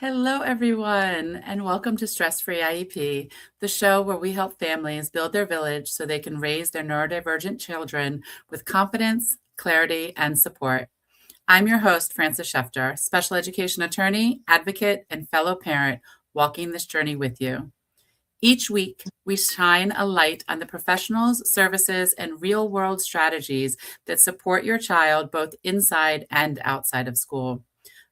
Hello, everyone, and welcome to Stress Free IEP, the show where we help families build their village so they can raise their neurodivergent children with confidence, clarity, and support. I'm your host, Frances Schefter, special education attorney, advocate, and fellow parent, walking this journey with you. Each week, we shine a light on the professionals, services, and real world strategies that support your child both inside and outside of school.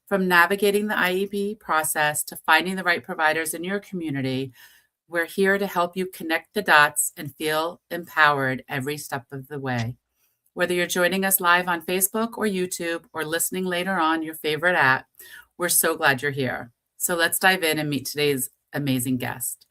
From navigating the IEP process to finding the right providers in your community, we're here to help you connect the dots and feel empowered every step of the way. Whether you're joining us live on Facebook or YouTube or listening later on your favorite app, we're so glad you're here. So let's dive in and meet today's amazing guest.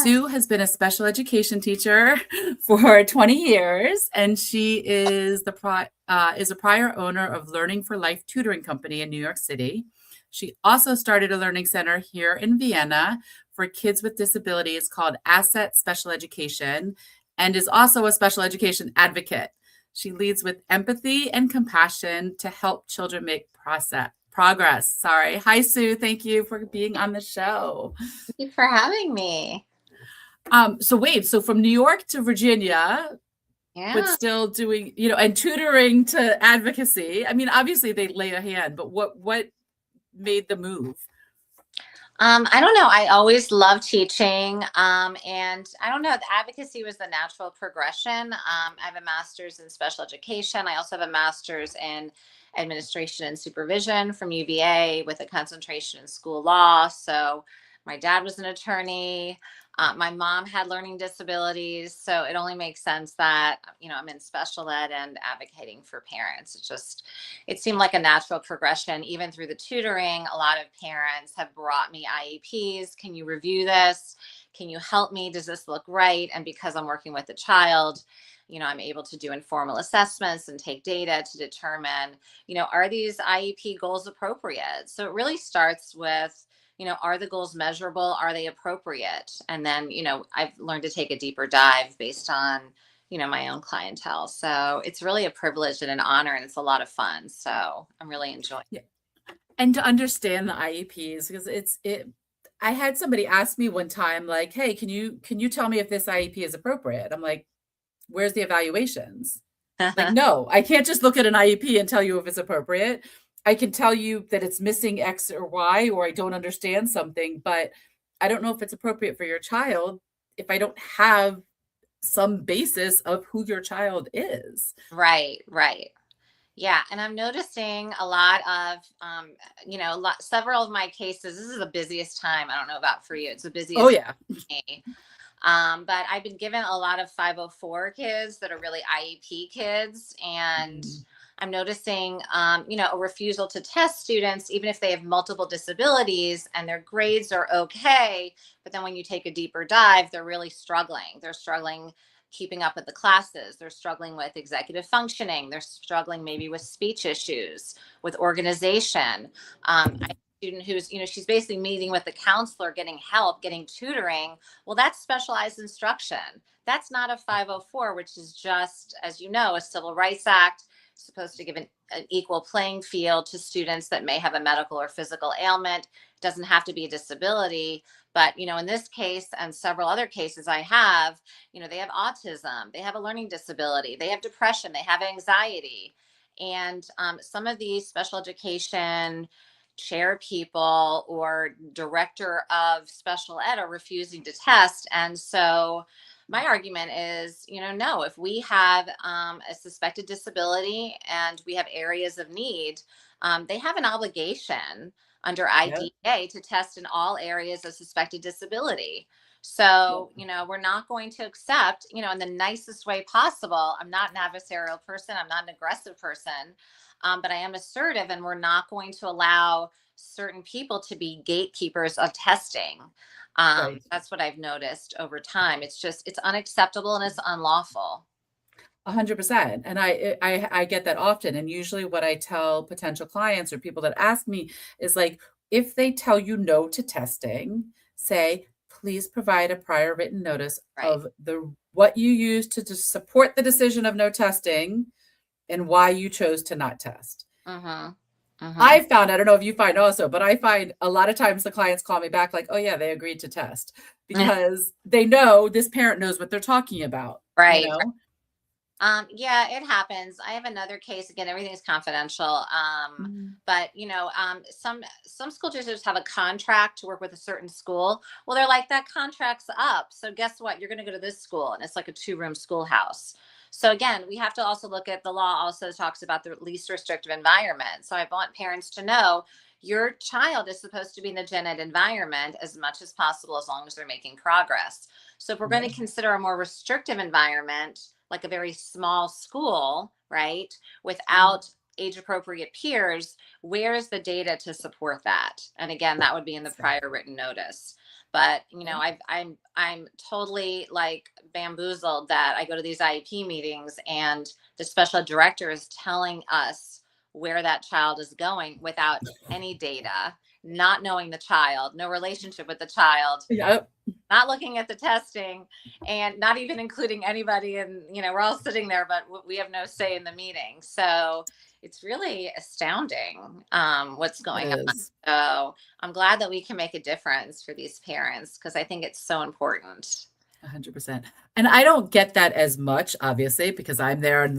Sue has been a special education teacher for 20 years, and she is a prior owner of Learning for Life Tutoring Company in New York City. She also started a learning center here in Vienna for kids with disabilities called Asset Special Education, and is also a special education advocate. She leads with empathy and compassion to help children make progress. Hi, Sue. Thank you for being on the show. Thank you for having me. So from New York to Virginia, but still doing, and tutoring to advocacy. I mean, obviously they lay a hand, but what made the move? I don't know. I always loved teaching. And I don't know, the advocacy was the natural progression. I have a master's in special education. I also have a master's in administration and supervision from UVA with a concentration in school law. So my dad was an attorney. My mom had learning disabilities. So it only makes sense that, I'm in special ed and advocating for parents. It seemed like a natural progression. Even through the tutoring, a lot of parents have brought me IEPs. Can you review this? Can you help me? Does this look right? And because I'm working with a child, I'm able to do informal assessments and take data to determine, are these IEP goals appropriate? So it really starts with, are the goals measurable? Are they appropriate? And then, I've learned to take a deeper dive based on, my own clientele. So it's really a privilege and an honor, and it's a lot of fun. So I'm really enjoying it. Yeah. And to understand the IEPs, because I had somebody ask me one time, like, hey, can you tell me if this IEP is appropriate? I'm like, where's the evaluations? Like, no, I can't just look at an IEP and tell you if it's appropriate. I can tell you that it's missing X or Y, or I don't understand something, but I don't know if it's appropriate for your child if I don't have some basis of who your child is. Right. Yeah. And I'm noticing a lot of, several of my cases, this is the busiest time. I don't know about for you. It's the busiest. Oh, yeah. For me. But I've been given a lot of 504 kids that are really IEP kids. And I'm noticing, a refusal to test students, even if they have multiple disabilities and their grades are okay. But then when you take a deeper dive, they're really struggling. They're struggling keeping up with the classes. They're struggling with executive functioning. They're struggling maybe with speech issues, with organization. I have a student who's, she's basically meeting with the counselor, getting help, getting tutoring. Well, that's specialized instruction. That's not a 504, which is just, as you know, a Civil Rights Act supposed to give an equal playing field to students that may have a medical or physical ailment. It doesn't have to be a disability. But, in this case and several other cases I have, they have autism, they have a learning disability, they have depression, they have anxiety. And some of these special education chair people or director of special ed are refusing to test. And so my argument is, no, if we have a suspected disability and we have areas of need, they have an obligation under IDEA to test in all areas of suspected disability. So, we're not going to accept, in the nicest way possible. I'm not an adversarial person. I'm not an aggressive person, but I am assertive, and we're not going to allow certain people to be gatekeepers of testing. Right. That's what I've noticed over time. It's unacceptable and it's unlawful. 100%. And I get that often. And usually what I tell potential clients or people that ask me is like, if they tell you no to testing, say, please provide a prior written notice of what you used to support the decision of no testing and why you chose to not test. Mm-hmm. I found, I don't know if you find also, but I find a lot of times the clients call me back like, oh yeah, they agreed to test because they know this parent knows what they're talking about, you Right. know? Yeah, it happens. I have another case. Again, everything's confidential. Mm. But some school districts have a contract to work with a certain school. Well, they're like, that contract's up. So guess what? You're going to go to this school, and it's like a 2-room schoolhouse. So again, we have to also look at the law. Also talks about the least restrictive environment. So I want parents to know your child is supposed to be in the gen ed environment as much as possible, as long as they're making progress. So if we're going Yeah. to consider a more restrictive environment, like a very small school, right, Mm. without age appropriate peers, where's the data to support that? And again, that would be in the So, prior written notice. But yeah. I'm totally like bamboozled that I go to these IEP meetings and the special ed director is telling us where that child is going without any data, not knowing the child, no relationship with the child, Yeah. not looking at the testing, and not even including anybody. And we're all sitting there, but we have no say in the meeting. So it's really astounding, what's It going on. is. So I'm glad that we can make a difference for these parents, because I think it's so important. 100%. And I don't get that as much, obviously, because I'm there and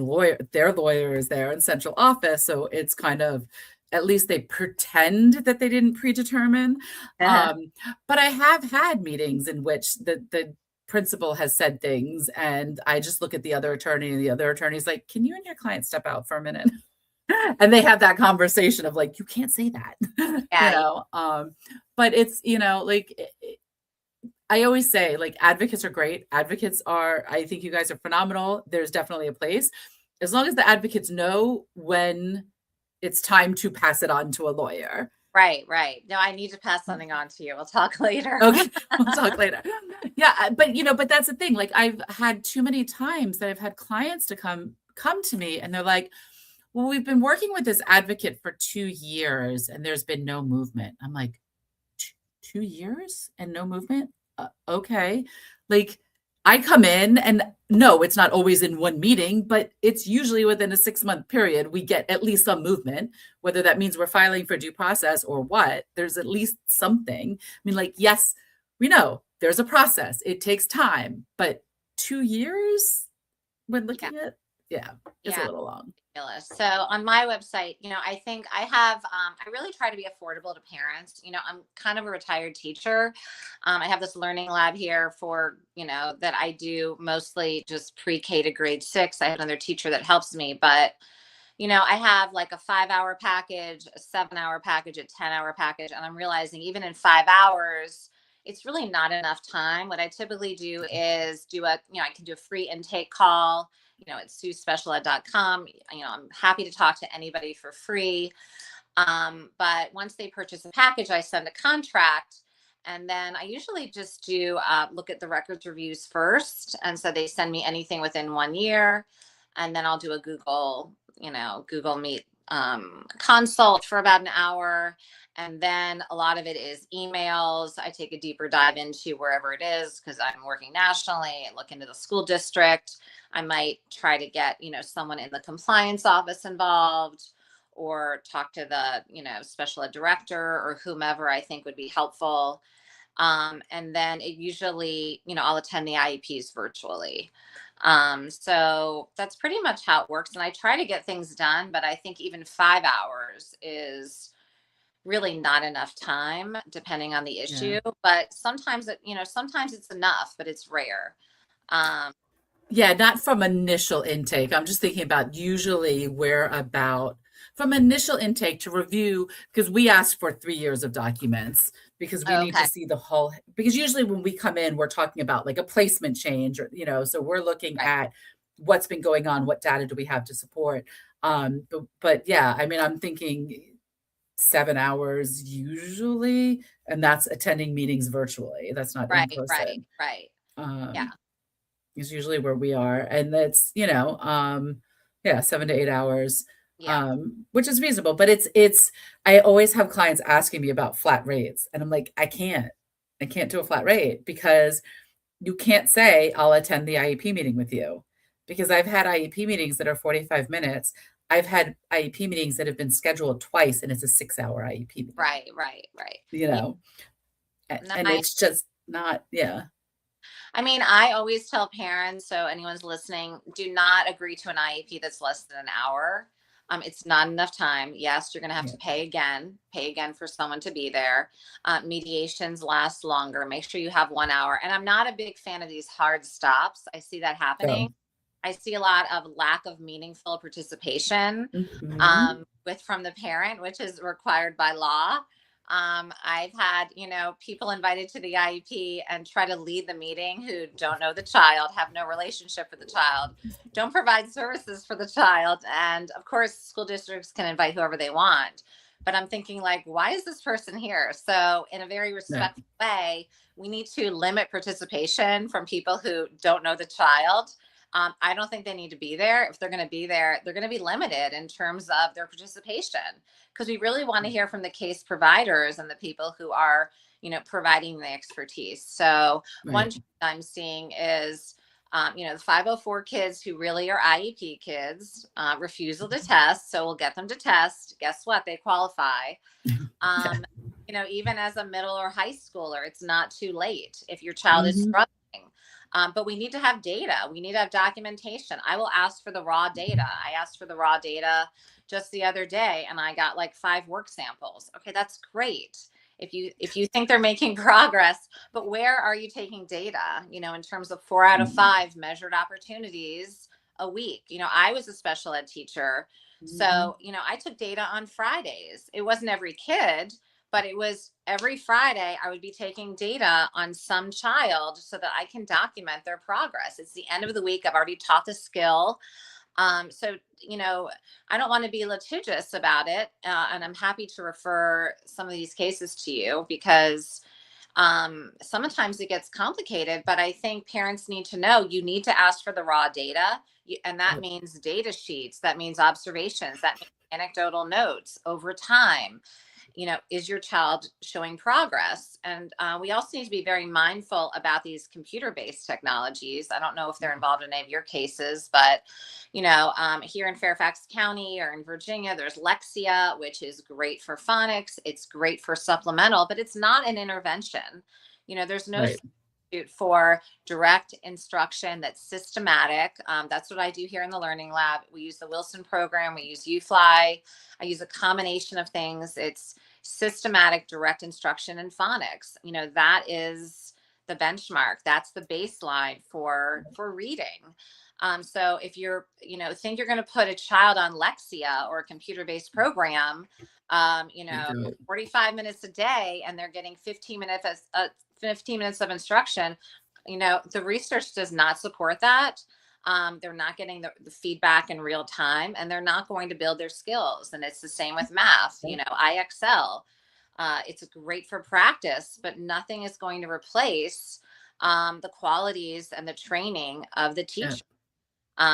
their lawyer is there in central office. So it's kind of, at least they pretend that they didn't predetermine. Uh-huh. Um, but I have had meetings in which the principal has said things and I just look at the other attorney and the other attorney's like, can you and your client step out for a minute? And they have that conversation of like, you can't say that, you Yeah, yeah, know? But it's, like, I always say, like, advocates are great. Advocates are, I think you guys are phenomenal. There's definitely a place. As long as the advocates know when it's time to pass it on to a lawyer. right, right. No, I need to pass something on to you. We'll talk later. Okay, we'll talk later. Yeah, but that's the thing. Like, I've had too many times that I've had clients to come to me and they're like, well, we've been working with this advocate for 2 years and there's been no movement. I'm like, 2 years and no movement? Okay. Like, I come in and no, it's not always in one meeting, but it's usually within a 6-month period, we get at least some movement, whether that means we're filing for due process or what. There's at least something. I mean, like, yes, we know there's a process. It takes time, but 2 years when Yeah, looking at, yeah, it's a yeah. little long. Ridiculous. So on my website, I think I have, I really try to be affordable to parents. I'm kind of a retired teacher. I have this learning lab here for, that I do mostly just pre-K to grade 6. I have another teacher that helps me, but, I have like a 5-hour package, a 7-hour package, a 10-hour package. And I'm realizing even in 5 hours, it's really not enough time. What I typically do is I can do a free intake call, at suespecialed.com. I'm happy to talk to anybody for free. But once they purchase a package, I send a contract. And then I usually just do look at the records reviews first. And so they send me anything within 1 year. And then I'll do a Google Meet consult for about an hour. And then a lot of it is emails. I take a deeper dive into wherever it is because I'm working nationally and look into the school district. I might try to get, someone in the compliance office involved, or talk to the, special ed director or whomever I think would be helpful. And then it usually, I'll attend the IEPs virtually. So that's pretty much how it works. And I try to get things done, but I think even 5 hours is really not enough time depending on the Yeah. issue. But sometimes it's enough, but it's rare. Um, Yeah, not from initial intake. I'm just thinking about usually we're about from initial intake to review because we ask for 3 years of documents because we need to okay. see the whole because usually when we come in, we're talking about like a placement change or so we're looking Right. at what's been going on, what data do we have to support. But yeah, I mean, I'm thinking 7 hours usually, and that's attending meetings virtually. That's not in Right. Right. person. Right. Yeah. Um, is usually where we are. And that's, yeah, 7 to 8 hours, Yeah. which is reasonable. But it's I always have clients asking me about flat rates. And I'm like, I can't do a flat rate because you can't say I'll attend the IEP meeting with you. Because I've had IEP meetings that are 45 minutes. I've had IEP meetings that have been scheduled twice, and it's a 6-hour IEP meeting, Right, right, right. you Yeah. know? No, And it's just not, yeah. I mean, I always tell parents, so anyone's listening, do not agree to an IEP that's less than an hour. It's not enough time. Yes, you're going to have Yeah. to pay again for someone to be there. Mediations last longer. Make sure you have 1 hour. And I'm not a big fan of these hard stops. I see that happening. So, I see a lot of lack of meaningful participation mhm. with from the parent, which is required by law. I've had, people invited to the IEP and try to lead the meeting who don't know the child, have no relationship with the child, don't provide services for the child. And of course, school districts can invite whoever they want. But I'm thinking, like, why is this person here? So, in a very Yeah. respectful way, we need to limit participation from people who don't know the child. I don't think they need to be there. If they're going to be there, they're going to be limited in terms of their participation, because we really want to hear from the case providers and the people who are, providing the expertise. So one Right. trend I'm seeing is, the 504 kids who really are IEP kids, refusal to test. So we'll get them to test. Guess what? They qualify. Yeah. Um, Even as a middle or high schooler, it's not too late if your child is Mhm. struggling. But we need to have data. We need to have documentation. I will ask for the raw data. I asked for the raw data just the other day, and I got like 5 work samples. Okay, that's great. If you think they're making progress, but where are you taking data? In terms of 4 out of 5 measured opportunities a week. I was a special ed teacher, Mhm. so, I took data on Fridays. It wasn't every kid, but it was every Friday I would be taking data on some child so that I can document their progress. It's the end of the week. I've already taught the skill. So, I don't want to be litigious about it. And I'm happy to refer some of these cases to you because sometimes it gets complicated, but I think parents need to know you need to ask for the raw data. And that Yep. means data sheets, that means observations, that means anecdotal notes over time. Is your child showing progress? And we also need to be very mindful about these computer-based technologies. I don't know if they're involved in any of your cases, but here in Fairfax County or in Virginia, there's Lexia, which is great for phonics. It's great for supplemental, but it's not an intervention. There's no Right. substitute for direct instruction that's systematic. That's what I do here in the Learning Lab. We use the Wilson program. We use UFly. I use a combination of things. It's systematic direct instruction in phonics. That is the benchmark. That's the baseline for reading. So if think you're going to put a child on Lexia or a computer-based program, Can't do it. 45 minutes a day, and they're getting 15 minutes of instruction, the research does not support that. They're not getting the feedback in real time, and they're not going to build their skills. And it's the same with math. Yep. IXL. It's great for practice, but nothing is going to replace the qualities and the training of the Yeah. teacher.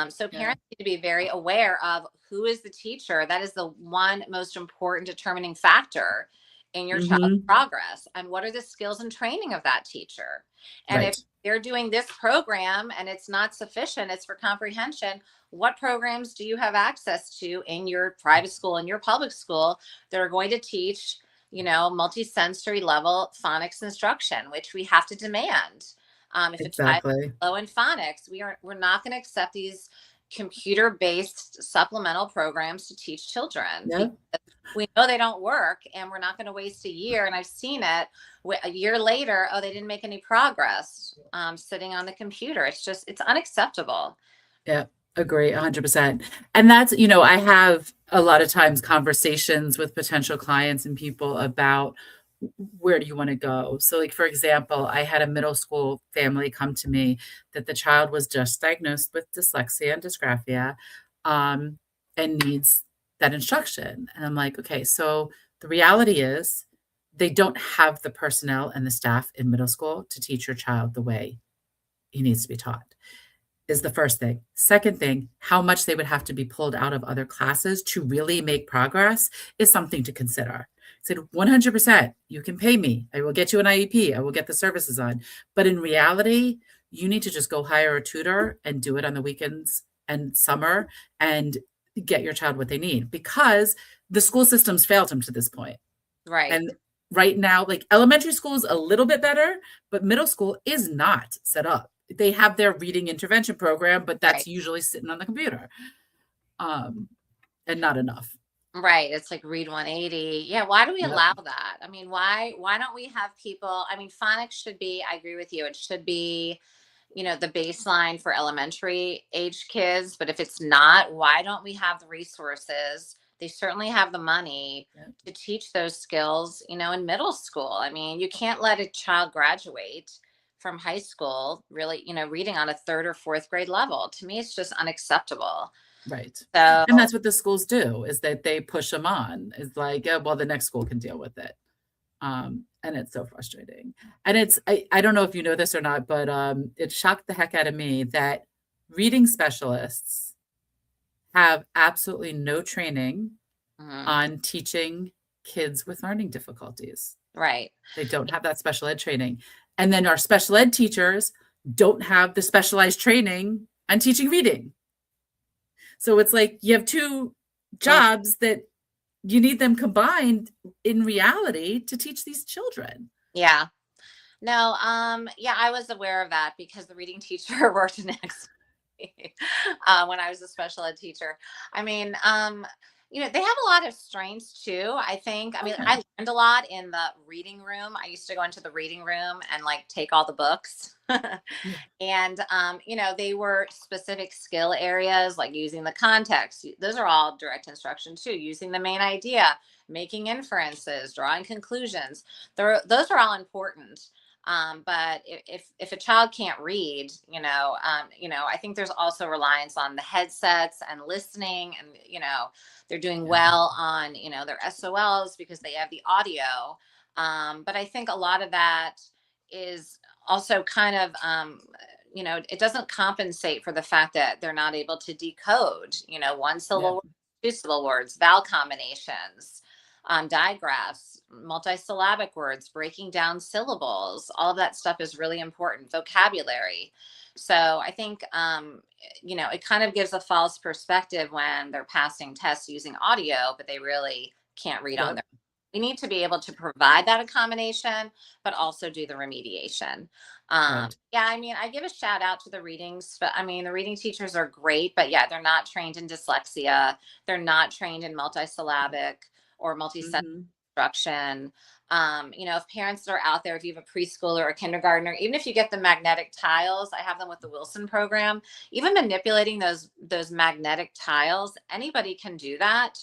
So Yeah. parents need to be very aware of who is the teacher. That is the one most important determining factor in your child's Mhm. progress. And what are the skills and training of that teacher? And if Right. they're doing this program and it's not sufficient, it's for comprehension, what programs do you have access to in your private school, in your public school, that are going to teach, multisensory level phonics instruction, which we have to demand. If a child Exactly. low in phonics, we're not going to accept these computer-based supplemental programs to teach children Yeah. because we know they don't work, and we're not going to waste a year. And I've seen it a year later. Oh, they didn't make any progress sitting on the computer. It's unacceptable. Yeah, agree 100%. And that's, I have a lot of times conversations with potential clients and people about where do you want to go? So, like, for example, I had a middle school family come to me that the child was just diagnosed with dyslexia and dysgraphia, um, and needs that instruction. And I'm like, okay, so the reality is they don't have the personnel and the staff in middle school to teach your child the way he needs to be taught is the first thing. Second thing, how much they would have to be pulled out of other classes to really make progress is something to consider. I said 100%, you can pay me. I will get you an IEP. I will get the services on. But in reality, you need to just go hire a tutor and do it on the weekends and summer. And get your child what they need, because the school systems failed them to this point. Right. And right now, like elementary school is a little bit better, but middle school is not set up. They have their reading intervention program, but that's Right. usually sitting on the computer, and not enough. Right. It's like read 180. Yeah. Why do we Yep. allow that? I mean, why don't we have people? I mean, phonics should be, I agree with you. It should be, the baseline for elementary age kids. But if it's not, why don't we have the resources? They certainly have the money Yep. to teach those skills, in middle school. I mean, you can't let a child graduate from high school really, reading on a third or fourth grade level. To me, it's just unacceptable. Right. And So, that's what the schools do, is that they push them on. It's like, oh, well, the next school can deal with it. And it's so frustrating. And I don't know if you know this or not, but it shocked the heck out of me that reading specialists have absolutely no training mhm, on teaching kids with learning difficulties. right. They don't have that special ed training. And then our special ed teachers don't have the specialized training on teaching reading. So it's like you have two Mm, jobs that you need them combined in reality to teach these children. yeah. No, yeah, I was aware of that because the reading teacher worked next to me when I was a special ed teacher. I mean, they have a lot of strengths too. I think. I Oh, mean, yeah. I learned a lot in the reading room. I used to go into the reading room and like take all the books. Yeah. And they were specific skill areas like using the context. Those are all direct instruction too. Using the main idea, making inferences, drawing conclusions. Those are all important. But if a child can't read, I think there's also reliance on the headsets and listening, and they're doing Yeah. well on their SOLs because they have the audio. But I think a lot of that is also kind of it doesn't compensate for the fact that they're not able to decode one Yeah. syllable words, two syllable words, vowel combinations, digraphs, multisyllabic words, breaking down syllables. All of that stuff is really important. Vocabulary. So I think it kind of gives a false perspective when they're passing tests using audio, but they really can't read on Yep. their. We need to be able to provide that accommodation, but also do the remediation. Right. Yeah, I mean, I give a shout out to the readings, but I mean, the reading teachers are great, but yeah, they're not trained in dyslexia. They're not trained in multisyllabic or multi-sentence Mhm. instruction. If parents are out there, if you have a preschooler or a kindergartner, even if you get the magnetic tiles, I have them with the Wilson program. Even manipulating those magnetic tiles, anybody can do that.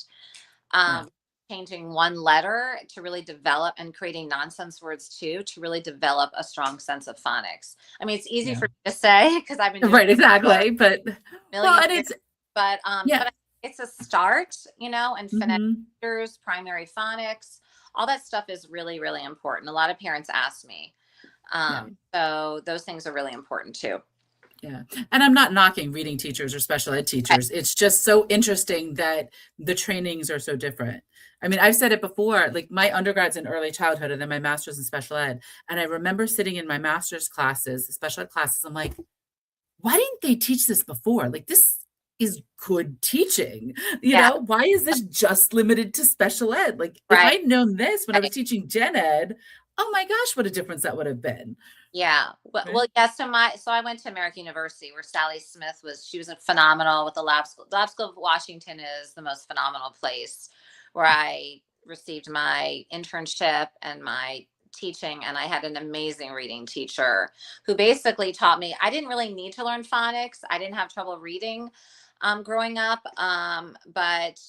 Yeah. Um, Changing one letter to really develop, and creating nonsense words too to really develop a strong sense of phonics. I mean, it's easy Yeah. for me to say because I've been doing Right, it for a exactly. But well, million and years, it's but yeah. it's a start, and phonetic Mhm. features, primary phonics, all that stuff is really, really important. A lot of parents ask me. Yeah. So those things are really important too. Yeah. And I'm not knocking reading teachers or special ed Right. teachers. It's just so interesting that the trainings are so different. I mean, I've said it before, like my undergrad's in early childhood and then my master's in special ed. And I remember sitting in my master's classes, special ed classes, I'm like, why didn't they teach this before? Like this is good teaching. Yeah. Why is this just limited to special ed? Like if Right. I'd known this when I was Right. teaching gen ed, oh my gosh, what a difference that would have been. Yeah. Right? Yeah. So I went to American University where Sally Smith she was phenomenal with the lab school. The lab school of Washington is the most phenomenal place where I received my internship and my teaching. And I had an amazing reading teacher who basically taught me. I didn't really need to learn phonics. I didn't have trouble reading growing up. But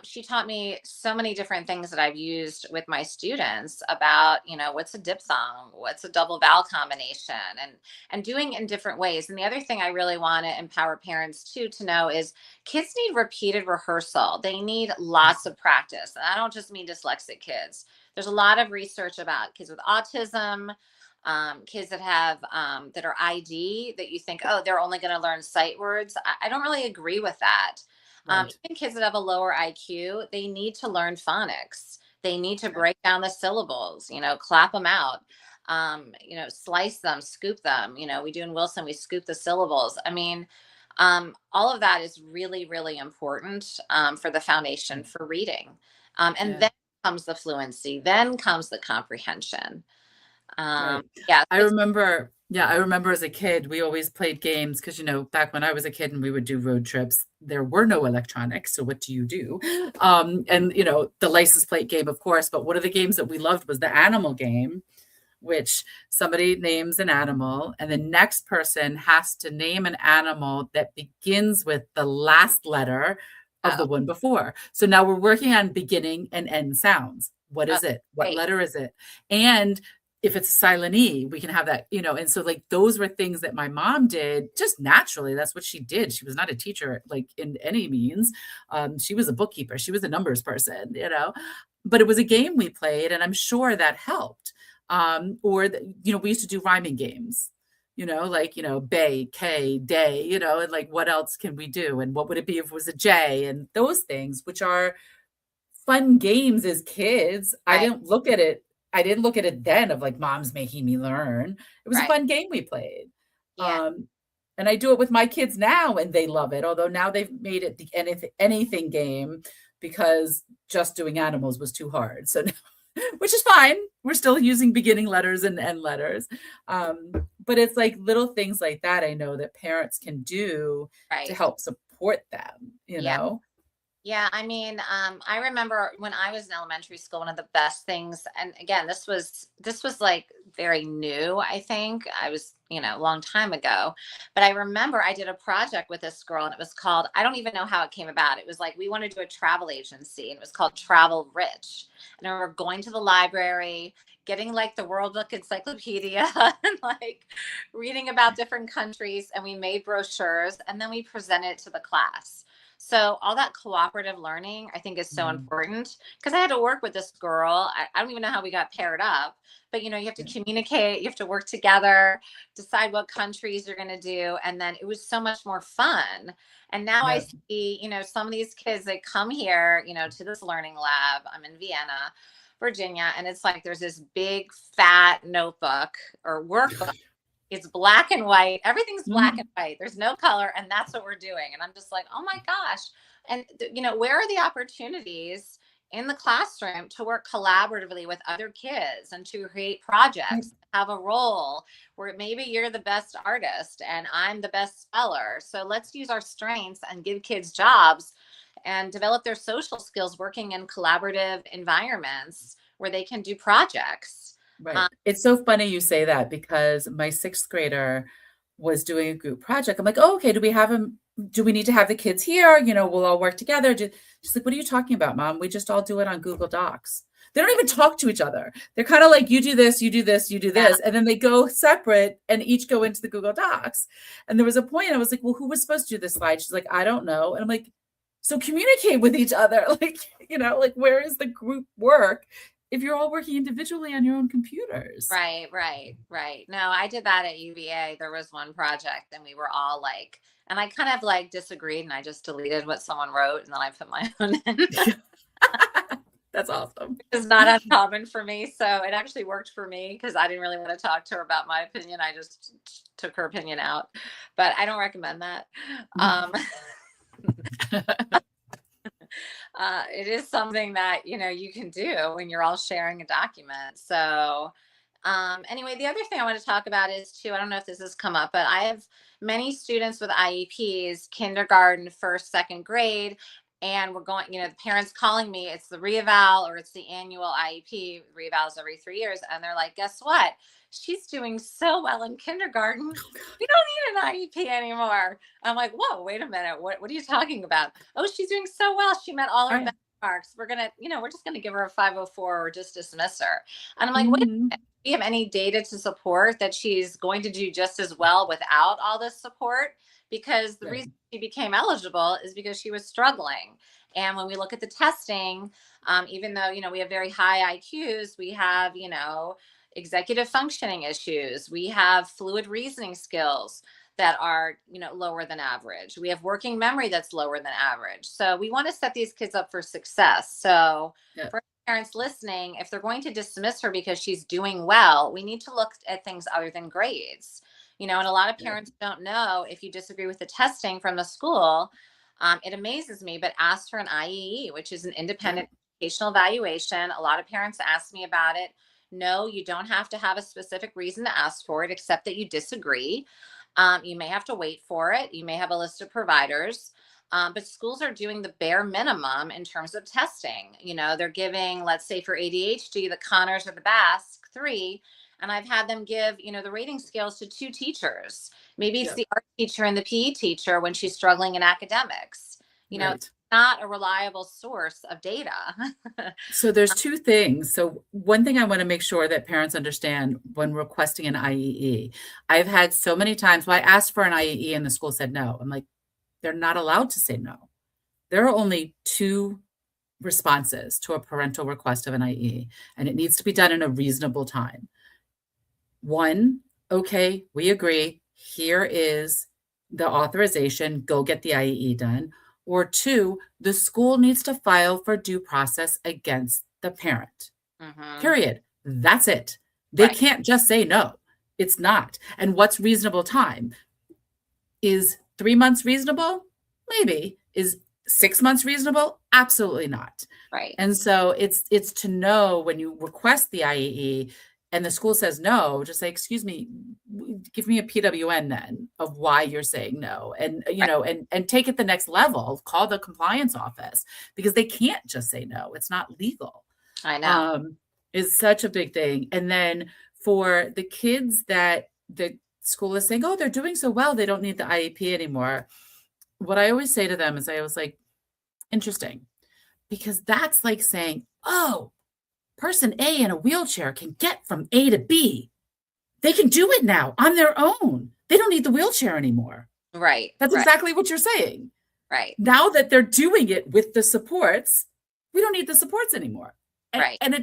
she taught me so many different things that I've used with my students about, what's a diphthong, what's a double vowel combination, and doing it in different ways. And the other thing I really want to empower parents too to know is kids need repeated rehearsal. They need lots of practice. And I don't just mean dyslexic kids. There's a lot of research about kids with autism, kids that have that are ID, that you think, oh, they're only going to learn sight words. I don't really agree with that. Right. Even kids that have a lower IQ, they need to learn phonics. They need to Yeah. break down the syllables, clap them out, slice them, scoop them. We do in Wilson, we scoop the syllables. I mean, All of that is really, really important for the foundation for reading. And Yeah. then comes the fluency, then comes the comprehension. Right. Yeah, I it's remember, yeah, I remember as a kid, we always played games because, back when I was a kid and we would do road trips, there were no electronics. So what do you do? And, the license plate game, of course, but one of the games that we loved was the animal game, which somebody names an animal and the next person has to name an animal that begins with the last letter of the oh, one before. So now we're working on beginning and end sounds. What oh, is it? What great, letter is it? And if it's a silent E, we can have that, and so like those were things that my mom did just naturally. That's what she did. She was not a teacher, like in any means. She was a bookkeeper. She was a numbers person. But it was a game we played, and I'm sure that helped. We used to do rhyming games, like, bay, K, day, and like, what else can we do? And what would it be if it was a J? And those things, which are fun games as kids. I right, didn't look at it. I didn't look at it then of like mom's making me learn. It was a right, fun game we played. yeah, Um, and I do it with my kids now and they love it. Although now they've made it the anything game because just doing animals was too hard. So which is fine. We're still using beginning letters and end letters. But it's like little things like that I know that parents can do to right, help support them, yeah. Yeah, I mean, I remember when I was in elementary school, one of the best things, and again, this was like very new, I think. I was, a long time ago. But I remember I did a project with this girl and it was called, I don't even know how it came about. It was like we wanted to do a travel agency and it was called Travel Rich. And I remember going to the library, getting like the World Book Encyclopedia and like reading about different countries, and we made brochures and then we presented it to the class. So all that cooperative learning, I think, is so Mm, important because I had to work with this girl. I don't even know how we got paired up, but you have to yeah, communicate, you have to work together, decide what countries you're going to do, and then it was so much more fun. And now I yeah. see, some of these kids that come here, to this learning lab. I'm in Vienna, Virginia, and it's like there's this big fat notebook or workbook. It's black and white. Everything's black and Mhm. white. There's no color. And that's what we're doing. And I'm just like, oh my gosh. And, where are the opportunities in the classroom to work collaboratively with other kids and to create projects, have a role where maybe you're the best artist and I'm the best speller. So let's use our strengths and give kids jobs and develop their social skills working in collaborative environments where they can do projects. Right. It's so funny you say that because my sixth grader was doing a group project. I'm like, oh, okay, do we need to have the kids here? We'll all work together. She's like, what are you talking about, Mom? We just all do it on Google Docs. They don't even talk to each other. They're kind of like, you do this, you do this, you do Yeah, this. And then they go separate and each go into the Google Docs. And there was a point I was like, well, who was supposed to do this slide? She's like, I don't know. And I'm like, so communicate with each other. Like where is the group work if you're all working individually on your own computers? right, right, right. No, I did that at UVA. There was one project and we were all like, and I kind of like disagreed and I just deleted what someone wrote and then I put my own in. That's awesome. It's not uncommon for me. So it actually worked for me because I didn't really want to talk to her about my opinion. I just took her opinion out, but I don't recommend that. Um, it is something that you can do when you're all sharing a document. So anyway, the other thing I want to talk about is too, I don't know if this has come up, but I have many students with IEPs, kindergarten, first, second grade, and we're going, the parents calling me, it's the reeval or it's the annual IEP, reevals every 3 years. And they're like, guess what? She's doing so well in kindergarten. We don't need an IEP anymore. I'm like, whoa, wait a minute. What are you talking about? Oh, she's doing so well. She met all All her right. benchmarks. We're just going to give her a 504 or just dismiss her. And I'm like, wait, Mhm. do you have any data to support that she's going to do just as well without all this support? Because the Right. reason she became eligible is because she was struggling. And when we look at the testing, even though, we have very high IQs, we have, executive functioning issues, we have fluid reasoning skills that are, lower than average. We have working memory that's lower than average. So we want to set these kids up for success. So Yeah. for parents listening, if they're going to dismiss her because she's doing well, we need to look at things other than grades. And a lot of Yep. parents don't know if you disagree with the testing from the school. It amazes me, but ask for an IEE, which is an independent Yep. educational evaluation. A lot of parents ask me about it. No, you don't have to have a specific reason to ask for it, except that you disagree. You may have to wait for it. You may have a list of providers. But schools are doing the bare minimum in terms of testing. They're giving, let's say for ADHD, the Connors or the Basque 3, and I've had them give, the rating scales to 2 teachers. Maybe it's Yep. the art teacher and the PE teacher when she's struggling in academics. Right. Not a reliable source of data. So there's two things. So one thing I want to make sure that parents understand when requesting an IEE. I've had so many times, well, I asked for an IEE and the school said no. I'm like, they're not allowed to say no. There are only two responses to a parental request of an IE, and it needs to be done in a reasonable time. One, okay, we agree. Here is the authorization. Go get the IEE done. Or two, the school needs to file for due process against the parent. Hmm. Period. That's it. They Right. can't just say no. It's not. And what's reasonable time? Is 3 months reasonable? Maybe. Is 6 months reasonable? Absolutely not. Right. And so it's to know when you request the IEE and the school says no, just say, excuse me, give me a PWN then of why you're saying no. And Right. and take it the next level, call the compliance office because they can't just say no. It's not legal. I know. Um, is such a big thing. And then for the kids that the school is saying, oh, they're doing so well, they don't need the IEP anymore. What I always say to them is I was like, interesting, because that's like saying, oh, person A in a wheelchair can get from A to B. They can do it now on their own. They don't need the wheelchair anymore. Right. That's Right. exactly what you're saying. Right. Now that they're doing it with the supports, we don't need the supports anymore. And, Right. and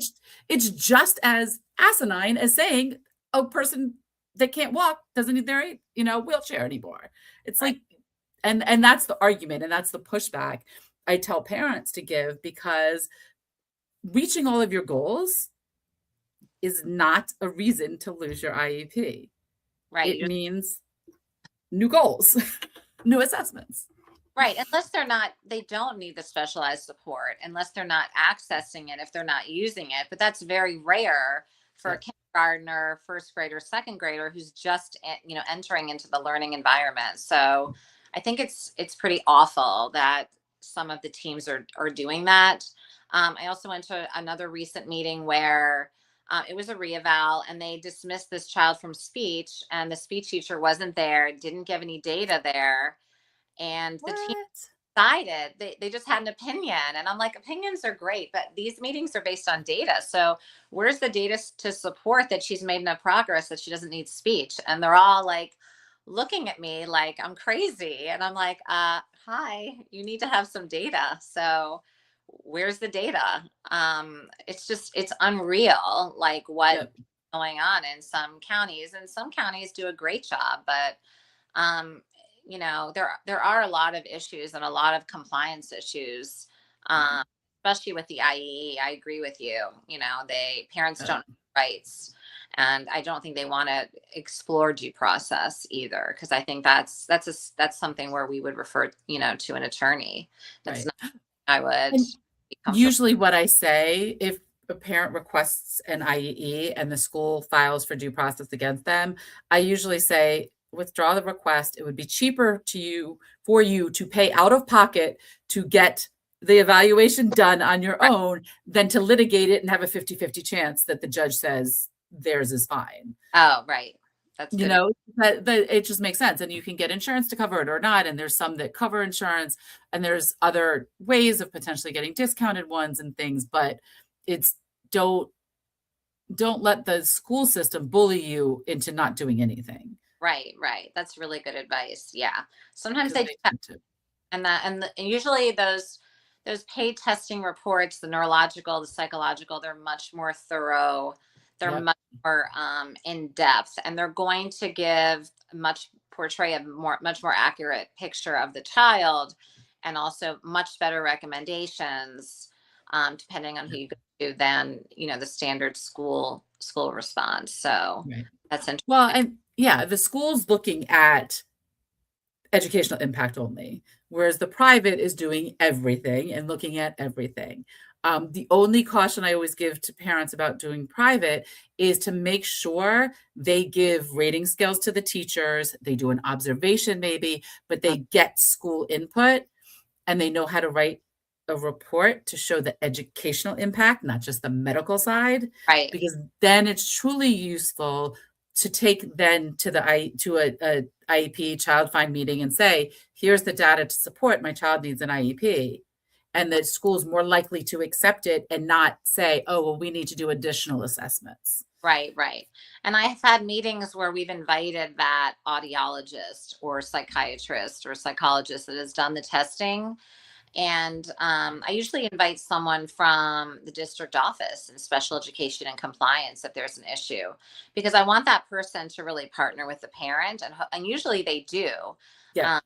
it's just as asinine as saying a person that can't walk doesn't need their wheelchair anymore. It's Right. like, and that's the argument and that's the pushback I tell parents to give, because reaching all of your goals is not a reason to lose your IEP. Right. It means new goals, new assessments. Right. Unless they don't need the specialized support, unless they're not accessing it, if they're not using it. But that's very rare for a Yep. kindergartner, first grader, second grader who's just, entering into the learning environment. So I think it's pretty awful that some of the teams are doing that. I also went to another recent meeting where it was a reeval and they dismissed this child from speech, and the speech teacher wasn't there, didn't give any data there, and the team What? decided they just had an opinion. And I'm like, opinions are great, but these meetings are based on data. So where's the data to support that she's made enough progress that she doesn't need speech? And they're all like looking at me like I'm crazy. And I'm like, hi, you need to have some data. So where's the data? It's unreal, like what Yep. going on in some counties, and some counties do a great job, but um, there are a lot of issues and a lot of compliance issues, Yeah. um, especially with the IEE. I agree with you. They parents don't Yep. have rights, and I don't think they want to explore due process either, because I think that's something where we would refer, to an attorney. That's Right. not, I would And be comfortable. usually what I say, if a parent requests an IEE and the school files for due process against them, I usually say, withdraw the request. It would be cheaper for you to pay out of pocket to get the evaluation done on your Right. own than to litigate it and have a 50-50 chance that the judge says theirs is fine. Oh, right. That's You good. know, that it just makes sense, and you can get insurance to cover it or not, and there's some that cover insurance, and there's other ways of potentially getting discounted ones and things, but it's don't don't let the school system bully you into not doing anything, Right, right. That's really good advice. Yeah. Sometimes because they they do. tend to. And usually those paid testing reports, the neurological, the psychological, they're much more thorough. They're Yep. much more in depth, and they're going to give portray a much more accurate picture of the child, and also much better recommendations, depending on who Yep. you go to, than the standard school response. So Right. that's Well, interesting. yeah, the school's looking at educational impact only, whereas the private is doing everything and looking at everything. The only caution I always give to parents about doing private is to make sure they give rating scales to the teachers, they do an observation maybe, but they get school input and they know how to write a report to show the educational impact, not just the medical side, Right. because then it's truly useful to take then to a IEP child find meeting and say, here's the data to support my child needs an IEP. And the school's more likely to accept it and not say, oh, well, we need to do additional assessments. Right, right. And I've had meetings where we've invited that audiologist or psychiatrist or psychologist that has done the testing. And I usually invite someone from the district office in special education and compliance if there's an issue, because I want that person to really partner with the parent. And usually they do. Yeah. Um,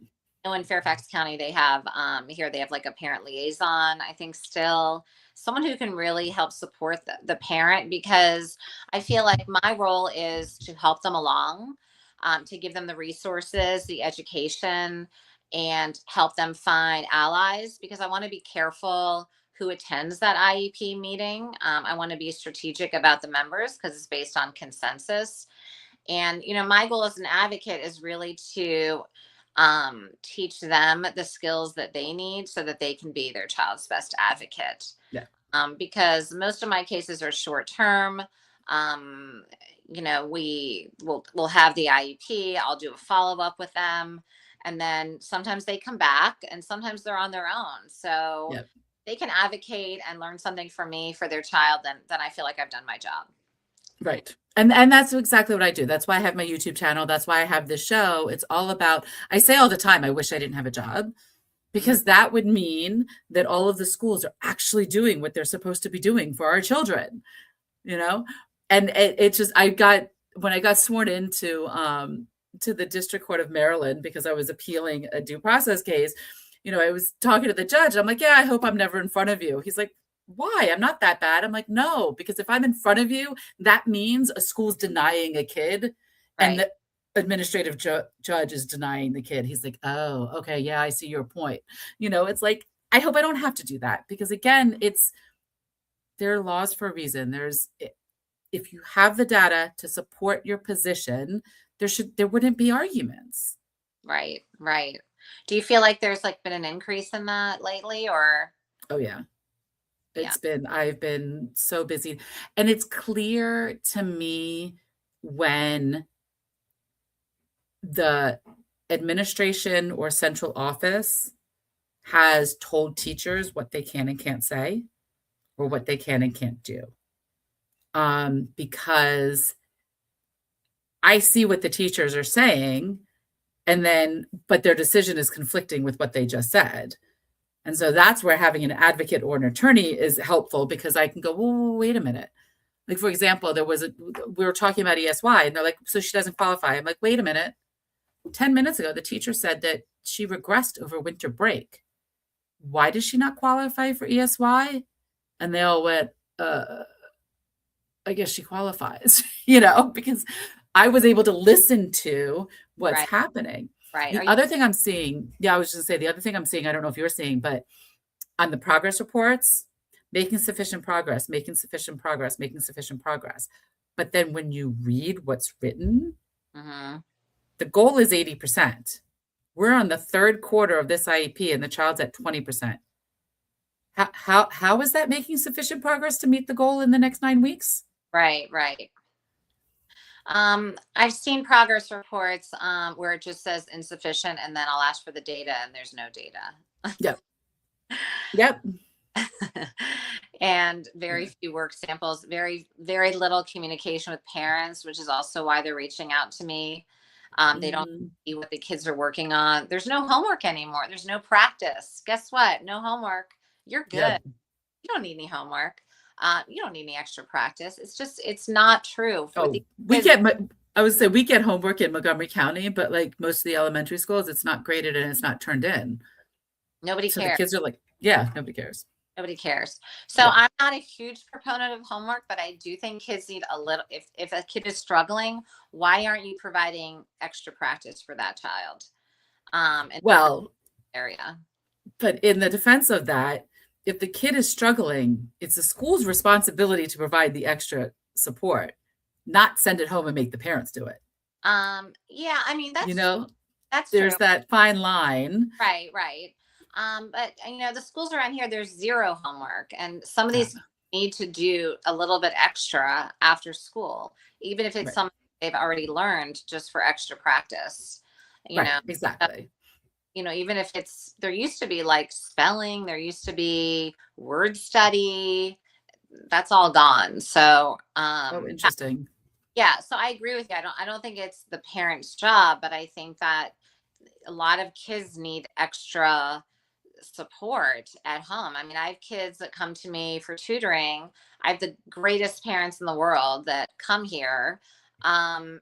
in Fairfax County, they have here they have like a parent liaison, I think still someone who can really help support the parent, because I feel like my role is to help them along, to give them the resources, the education, and help them find allies, because I want to be careful who attends that IEP meeting. I want to be strategic about the members because it's based on consensus. And, my goal as an advocate is really to teach them the skills that they need so that they can be their child's best advocate. Yeah. Because most of my cases are short term. We'll have the IEP. I'll do a follow up with them, and then sometimes they come back, and sometimes they're on their own. So Yeah. they can advocate and learn something from me for their child. Then I feel like I've done my job. Right. And that's exactly what I do. That's why I have my YouTube channel. That's why I have this show. It's all about, I say all the time, I wish I didn't have a job, because that would mean that all of the schools are actually doing what they're supposed to be doing for our children, And it just, when I got sworn into to the District Court of Maryland, because I was appealing a due process case, I was talking to the judge. I'm like, yeah, I hope I'm never in front of you. He's like, why? I'm not that bad. I'm like, no, because if I'm in front of you, that means a school's denying a kid, and the administrative judge is denying the kid. He's like, oh, okay, yeah, I see your point. It's like, I hope I don't have to do that, because again, there are laws for a reason. If you have the data to support your position, there wouldn't be arguments. Right, right. Do you feel like there's been an increase in that lately, or? Oh yeah. I've been so busy, and it's clear to me when the administration or central office has told teachers what they can and can't say, or what they can and can't do. Because I see what the teachers are saying, but their decision is conflicting with what they just said. And so that's where having an advocate or an attorney is helpful, because I can go, whoa, wait a minute. Like, for example, we were talking about ESY, and they're like, so she doesn't qualify. I'm like, wait a minute. 10 minutes ago, the teacher said that she regressed over winter break. Why does she not qualify for ESY? And they all went, I guess she qualifies, because I was able to listen to what's happening. Right. The other thing I'm seeing, I was just going to say, the other thing I'm seeing, I don't know if you're seeing, but on the progress reports, making sufficient progress, making sufficient progress, making sufficient progress. But then when you read what's written, the goal is 80%. We're on the third quarter of this IEP, and the child's at 20%. How is that making sufficient progress to meet the goal in the next 9 weeks? Right, right. I've seen progress reports where it just says insufficient, and then I'll ask for the data, and there's no data. Yep. And very few work samples, very, very little communication with parents, which is also why they're reaching out to me. They don't see what the kids are working on. There's no homework anymore. There's no practice. Guess what? No homework. You're good. Yep. You don't need any homework. You don't need any extra practice. It's not true. We get homework in Montgomery County, but like most of the elementary schools, it's not graded and it's not turned in. Nobody So cares. the kids are like, yeah, nobody cares. Nobody cares. So Yeah. I'm not a huge proponent of homework, but I do think kids need a little, if a kid is struggling, why aren't you providing extra practice for that child? In different Well, area. but in the defense of that, if the kid is struggling, it's the school's responsibility to provide the extra support, not send it home and make the parents do it. Yeah, I mean, You that's know, that's true. there's that fine line. Right, right. But the schools around here, there's zero homework, and some of Yeah, these need to do a little bit extra after school, even if it's right, something they've already learned just for extra practice. You right, know, exactly. even if there used to be like spelling, there used to be word study, that's all gone. So, Oh, interesting. yeah, so I agree with you. I don't think it's the parent's job, but I think that a lot of kids need extra support at home. I mean, I have kids that come to me for tutoring. I have the greatest parents in the world that come here. And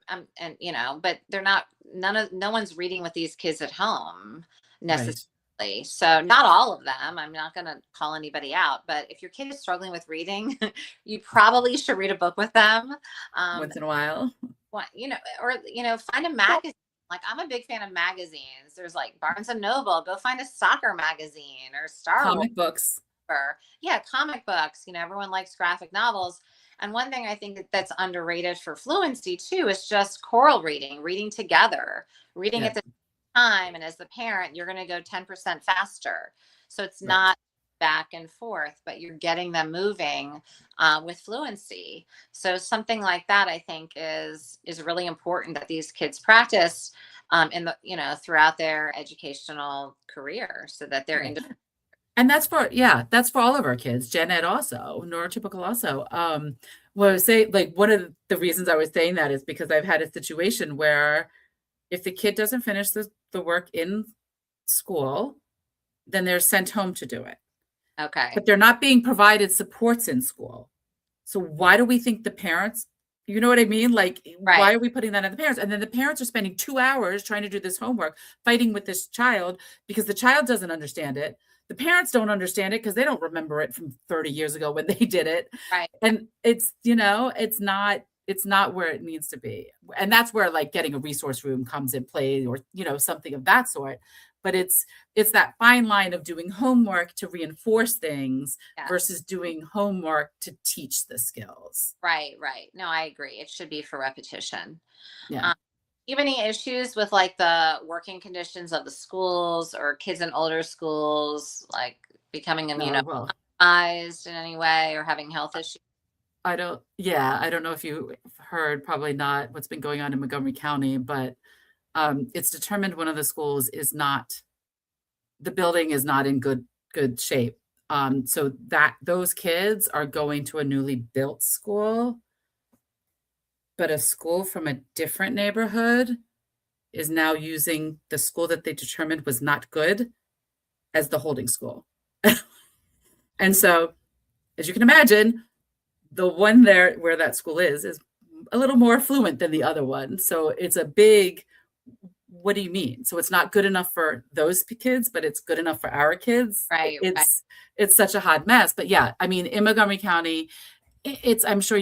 but they're not, no one's reading with these kids at home Right. necessarily. So not all of them. I'm not going to call anybody out, but if your kid is struggling with reading, you probably should read a book with them. Um, Once in a while. or find a magazine. Like, I'm a big fan of magazines. There's like Barnes and Noble. Go find a soccer magazine or Star Wars. Comic books. Or yeah, comic books. Everyone likes graphic novels. And one thing I think that's underrated for fluency too is just choral reading, reading together, reading Yeah, at the time. And as the parent, you're going to go 10% faster. So it's right. not back and forth, but you're getting them moving with fluency. So something like that, I think, is really important that these kids practice in the throughout their educational career, so that they're Right. independent. And that's for all of our kids, gen ed also, neurotypical also. What I was saying, like one of the reasons I was saying that is because I've had a situation where if the kid doesn't finish the work in school, then they're sent home to do it. Okay. But they're not being provided supports in school. So why do we think the parents, you know what I mean? Like, Right. why are we putting that on the parents? And then the parents are spending 2 hours trying to do this homework, fighting with this child because the child doesn't understand it. The parents don't understand it because they don't remember it from 30 years ago when they did it. Right. And it's not where it needs to be. And that's where like getting a resource room comes in play, or something of that sort. But it's that fine line of doing homework to reinforce things Yes. versus doing homework to teach the skills. Right. Right. No, I agree. It should be for repetition. Yeah. Um, you have any issues with like the working conditions of the schools or kids in older schools, like becoming Oh, well, immunized in any way or having health issues? I don't know if you heard, probably not, what's been going on in Montgomery County, but it's determined one of the schools the building is not in good shape. So that those kids are going to a newly built school, but a school from a different neighborhood is now using the school that they determined was not good as the holding school. And so, as you can imagine, the one there where that school is a little more affluent than the other one. So it's a big, what do you mean? So it's not good enough for those kids, but it's good enough for our kids. Right. Right. It's such a hot mess. But yeah, I mean, in Montgomery County, I'm sure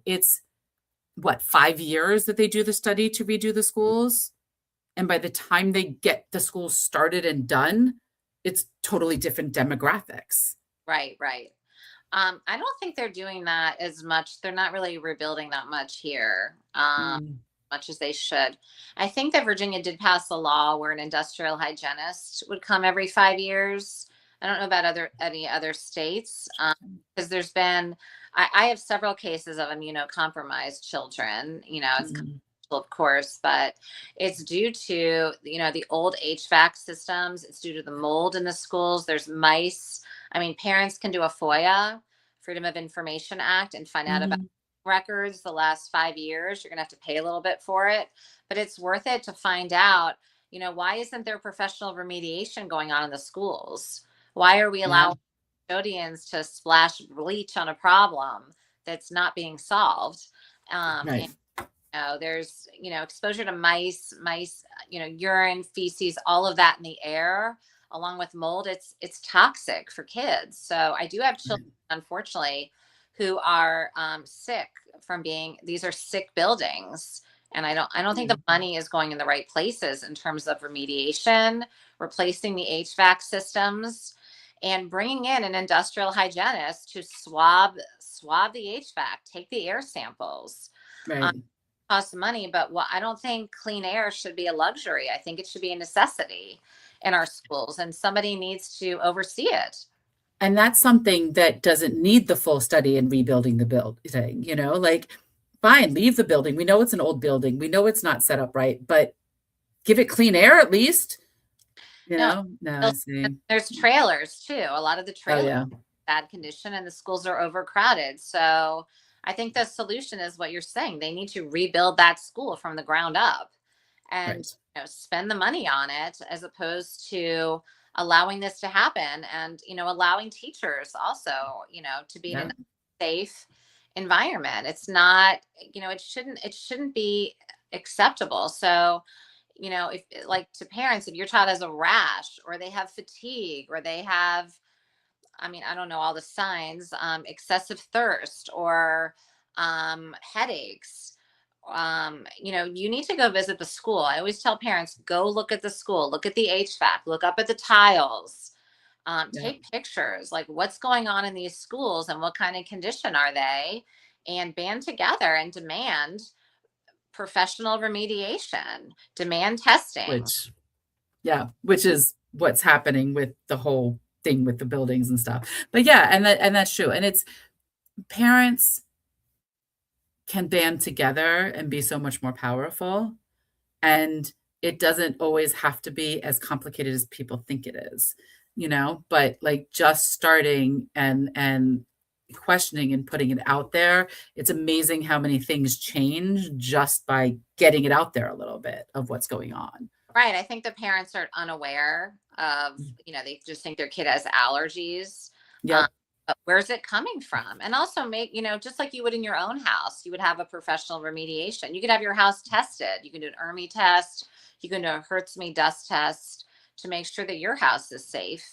it's what, 5 years that they do the study to redo the schools, and by the time they get the school started and done, it's totally different demographics. Right. Right. I don't think they're doing that as much. They're not really rebuilding that much here, Mm, much as they should. I think that Virginia did pass a law where an industrial hygienist would come every 5 years. I don't know about any other states, because there's been, I have several cases of immunocompromised children. It's mm, of course, but it's due to the old HVAC systems. It's due to the mold in the schools. There's mice. I mean, parents can do a FOIA, Freedom of Information Act, and find out about mhm. records the last 5 years. You're going to have to pay a little bit for it, but it's worth it to find out, why isn't there professional remediation going on in the schools? Why are we Yeah, allowing custodians to splash bleach on a problem that's not being solved? right. There's exposure to mice, urine, feces, all of that in the air. along with mold, it's toxic for kids. So I do have children, unfortunately, who are sick from being, these are sick buildings. And I don't think the money is going in the right places in terms of remediation, replacing the HVAC systems, and bringing in an industrial hygienist to swab the HVAC, take the air samples. Right. Costs money, but I don't think clean air should be a luxury. I think it should be a necessity in our schools, and somebody needs to oversee it. And that's something that doesn't need the full study in rebuilding the building, like, fine, leave the building. We know it's an old building. We know it's not set up right, but give it clean air at least, No, No, I see. there's trailers too. A lot of the Oh, trailers yeah. bad condition and the schools are overcrowded. So I think the solution is what you're saying. They need to rebuild that school from the ground up and Right. spend the money on it as opposed to allowing this to happen, and allowing teachers also to be in Yeah. a safe environment. It's not, it shouldn't be acceptable. So if, like, to parents, if your child has a rash or they have fatigue or they have, I mean, I don't know all the signs, excessive thirst or headaches, you need to go visit the school. I always tell parents, go look at the school, look at the HVAC, look up at the tiles, Yeah. take pictures, like what's going on in these schools and what kind of condition are they, and band together and demand professional remediation, demand testing. Which is what's happening with the whole thing with the buildings and stuff. But yeah, and that's true. And it's parents can band together and be so much more powerful. And it doesn't always have to be as complicated as people think it is, but like just starting and questioning and putting it out there, it's amazing how many things change just by getting it out there a little bit of what's going on. Right. I think the parents are unaware of, they just think their kid has allergies. Um, Yep. but where's it coming from? And also make, just like you would in your own house, you would have a professional remediation. You could have your house tested. You can do an ERMI test. You can do a Hertzme dust test to make sure that your house is safe.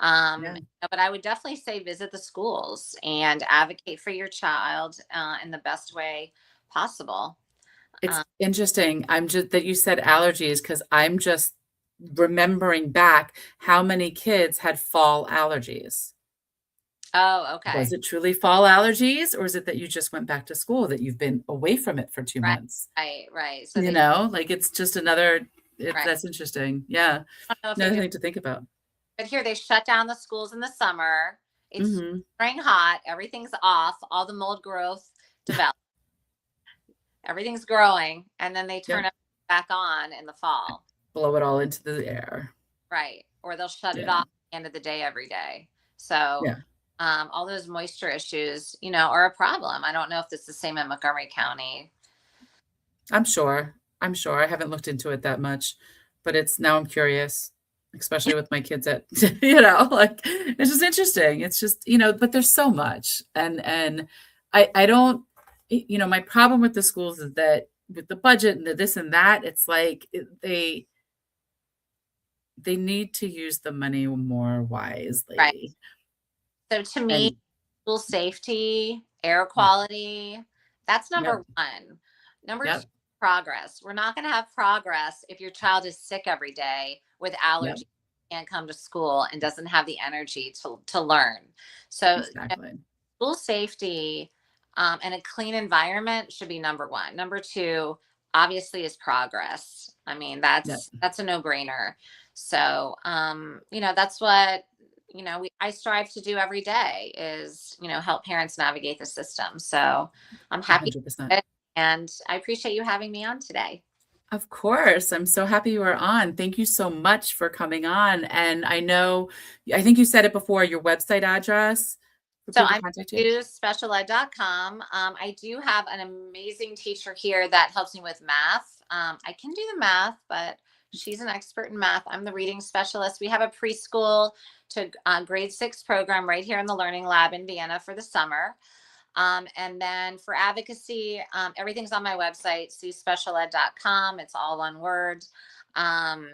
Yeah. But I would definitely say visit the schools and advocate for your child in the best way possible. It's interesting. I'm just that you said allergies because I'm just remembering back how many kids had fall allergies. Oh, okay. Was it truly fall allergies, or is it that you just went back to school, that you've been away from it for 2 Right, months? right. So they, Like, it's just another right. that's interesting. Yeah. I don't know if they Another do, thing to think about. but here they shut down the schools in the summer. It's Mhm. spring hot. Everything's off. All the mold growth develops. Everything's growing, and then they turn Yep. it back on in the fall. Blow it all into the air. Right. Or they'll shut it Yeah. off at the end of the day every day. So Yeah. all those moisture issues, are a problem. I don't know if it's the same in Montgomery County. I'm sure. I'm sure. I haven't looked into it that much, but now I'm curious, especially with my kids at, like, it's just interesting. It's just, but there's so much. And I don't, my problem with the schools is that with the budget and the this and that, it's like they need to use the money more wisely. Right. So to me, And school safety, air yeah, quality, that's number yep, one. Number two, yep, progress. We're not going to have progress if your child is sick every day with yep, allergies, can't come to school and doesn't have the energy to learn. So exactly. school safety and a clean environment should be number one. Number two, obviously, is progress. I mean, Yep, that's a no-brainer. So that's what I strive to do every day is help parents navigate the system. So I'm happy 100%. with it, and I appreciate you having me on today. Of course. I'm so happy you are on. Thank you so much for coming on. And I think you said it before, your website address for So people to I'm contact you. specialed.com. I do have an amazing teacher here that helps me with math. I can do the math, but she's an expert in math. I'm the reading specialist. We have a preschool to grade 6 program right here in the Learning Lab in Vienna for the summer. And then for advocacy, everything's on my website, suespecialed.com. It's all one word.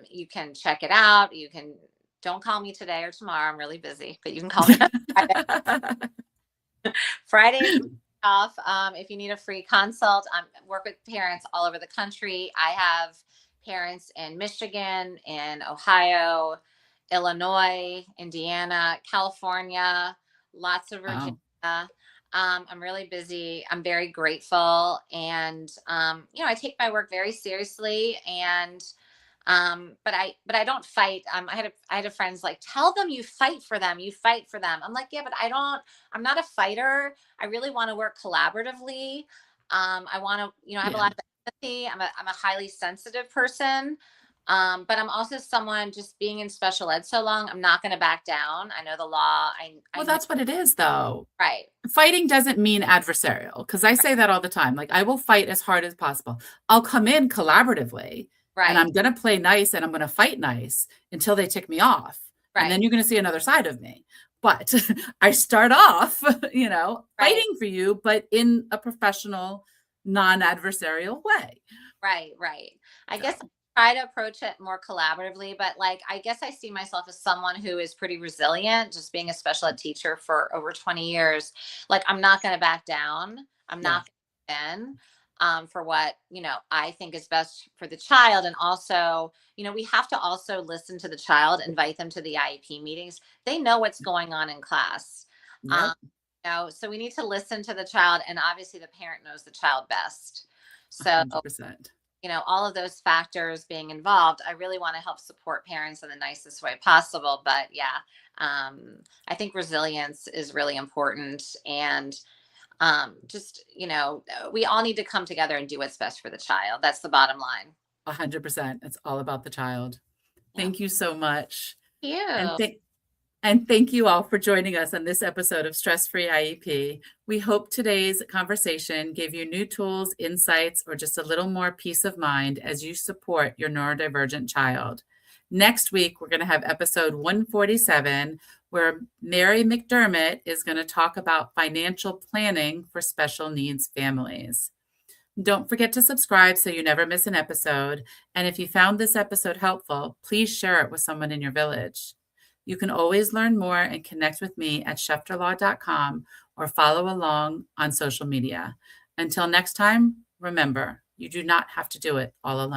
You can check it out. You can Don't call me today or tomorrow. I'm really busy, but you can call me on Friday. Fridays off. If you need a free consult, I work with parents all over the country. I have parents in Michigan, in Ohio, Illinois, Indiana, California, lots of Virginia. Oh, I'm really busy. I'm very grateful, and I take my work very seriously. And but I don't fight. I had a friends like, tell them you fight for them, you fight for them. I'm like, yeah, but I'm not a fighter. I really want to work collaboratively. I want to, I have a yeah. lot of empathy. I'm a highly sensitive person. But I'm also someone, just being in special ed so long, I'm not going to back down. I know the law. I Well, know. that's what it is, though. Right. Fighting doesn't mean adversarial, because I say that all the time. Like, I will fight as hard as possible. I'll come in collaboratively and Right. I'm going to play nice and I'm going to fight nice until they tick me off. And Right. then you're going to see another side of me. But I start off, Right. fighting for you, but in a professional, non-adversarial way. Right, right. I guess So, I try to approach it more collaboratively, but like, I guess I see myself as someone who is pretty resilient, just being a special ed teacher for over 20 years. Like, I'm not going to back down. I'm yeah, not going to bend, for what, I think is best for the child. And also, we have to also listen to the child, invite them to the IEP meetings. They know what's going on in class. Um, yep, so we need to listen to the child, and obviously the parent knows the child best. So 100%. all of those factors being involved, I really want to help support parents in the nicest way possible. But yeah, I think resilience is really important. And just, we all need to come together and do what's best for the child. That's the bottom line. 100%. It's all about the child. Yeah. Thank you so much. And You. thank you all for joining us on this episode of Stress Free IEP. We hope today's conversation gave you new tools, insights, or just a little more peace of mind as you support your neurodivergent child. Next week, we're going to have episode 147, where Mary McDermott is going to talk about financial planning for special needs families. Don't forget to subscribe so you never miss an episode. And if you found this episode helpful, please share it with someone in your village. You can always learn more and connect with me at schefterlaw.com or follow along on social media. Until next time, remember, you do not have to do it all alone.